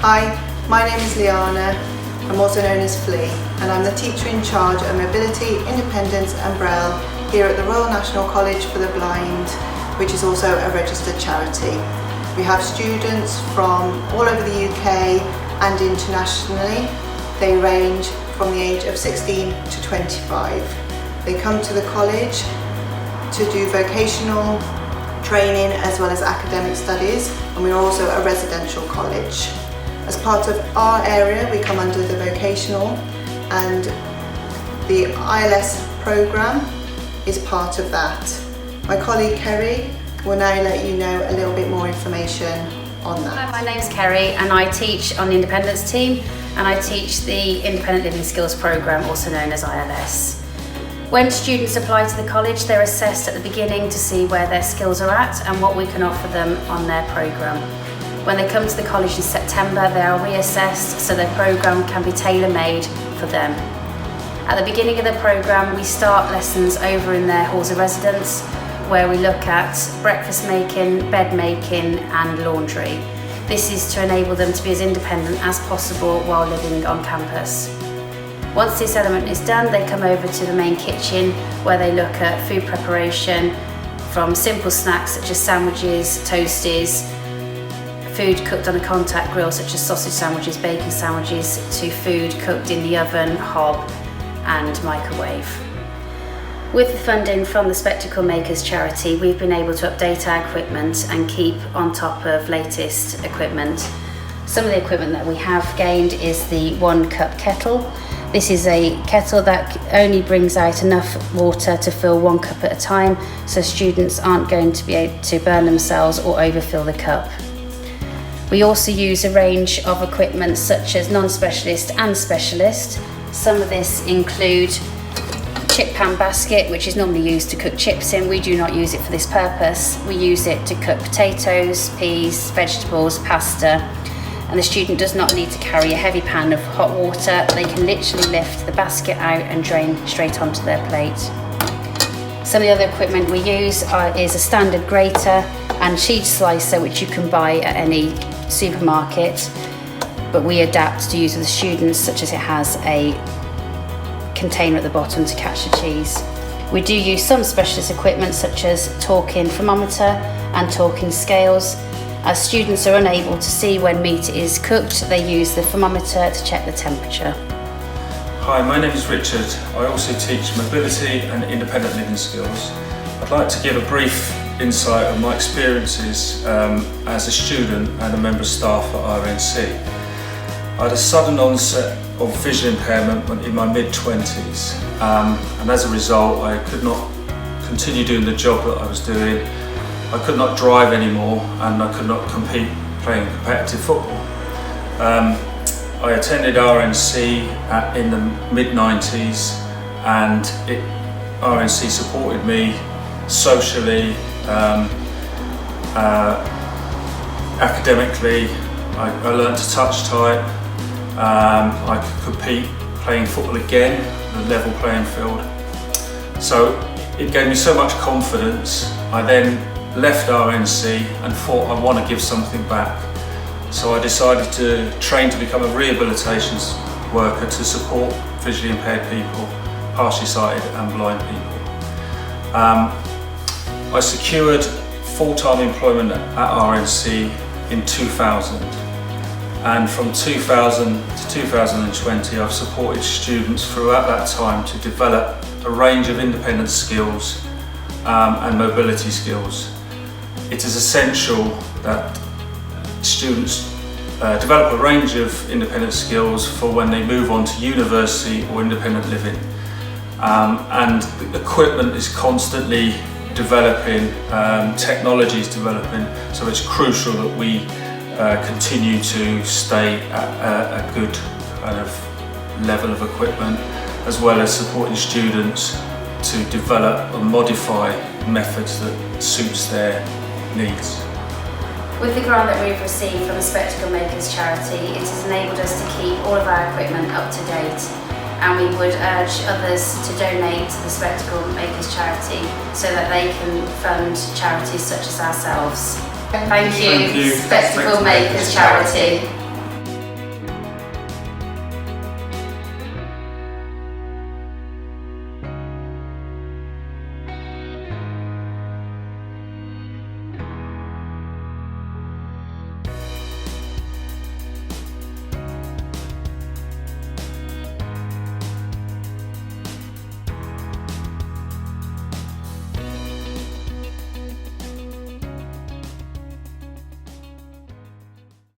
Hi, my name is Liana. I'm also known as Flea, and I'm the teacher in charge of Mobility, Independence and Braille here at the Royal National College for the Blind, which is also a registered charity. We have students from all over the UK and internationally. They range from the age of 16 to 25. They come to the college to do vocational training as well as academic studies, and we're also a residential college. As part of our area, we come under the vocational, and the ILS programme is part of that. My colleague Kerry will now let you know a little bit more information on that. Hi, my name's Kerry and I teach on the Independence team, and I teach the Independent Living Skills programme, also known as ILS. When students apply to the college, they're assessed at the beginning to see where their skills are at and what we can offer them on their programme. When they come to the college in September, they are reassessed so their programme can be tailor-made for them. At the beginning of the programme, we start lessons over in their halls of residence, where we look at breakfast making, bed making and laundry. This is to enable them to be as independent as possible while living on campus. Once this element is done, they come over to the main kitchen, where they look at food preparation, from simple snacks such as sandwiches, toasties, food cooked on a contact grill such as sausage sandwiches, bacon sandwiches, to food cooked in the oven, hob and microwave. With the funding from the Spectacle Makers charity, we've been able to update our equipment and keep on top of latest equipment. Some of the equipment that we have gained is the 1 cup kettle. This is a kettle that only brings out enough water to fill 1 cup at a time, so students aren't going to be able to burn themselves or overfill the cup. We also use a range of equipment such as non-specialist and specialist. Some of this include chip pan basket, which is normally used to cook chips in. We do not use it for this purpose. We use it to cook potatoes, peas, vegetables, pasta, and the student does not need to carry a heavy pan of hot water. They can literally lift the basket out and drain straight onto their plate. Some of the other equipment we use is a standard grater and cheese slicer, which you can buy at any supermarket, but we adapt to use with the students, such as it has a container at the bottom to catch the cheese. We do use some specialist equipment such as talking thermometer and talking scales. As students are unable to see when meat is cooked, they use the thermometer to check the temperature. Hi, my name is Richard. I also teach mobility and independent living skills. I'd like to give a brief insight of my experiences as a student and a member of staff at RNC. I had a sudden onset of vision impairment in my mid-20s, and as a result I could not continue doing the job that I was doing. I could not drive anymore and I could not compete playing competitive football. I attended RNC in the mid-90s, and RNC supported me socially, academically. I learned to touch type. I could compete playing football again, the level playing field. So it gave me so much confidence. I then left RNC and thought I want to give something back. So I decided to train to become a rehabilitation worker to support visually impaired people, partially sighted and blind people. I secured full-time employment at RNC in 2000, and from 2000 to 2020 I've supported students throughout that time to develop a range of independent skills and mobility skills. It is essential that students develop a range of independent skills for when they move on to university or independent living. And the equipment is constantly developing, technology is developing, so it's crucial that we continue to stay at a good kind of level of equipment, as well as supporting students to develop and modify methods that suits their needs. With the grant that we've received from the Spectacle Makers charity, it has enabled us to keep all of our equipment up to date, and we would urge others to donate to the Spectacle Makers charity so that they can fund charities such as ourselves. Thank you, Spectacle Makers charity.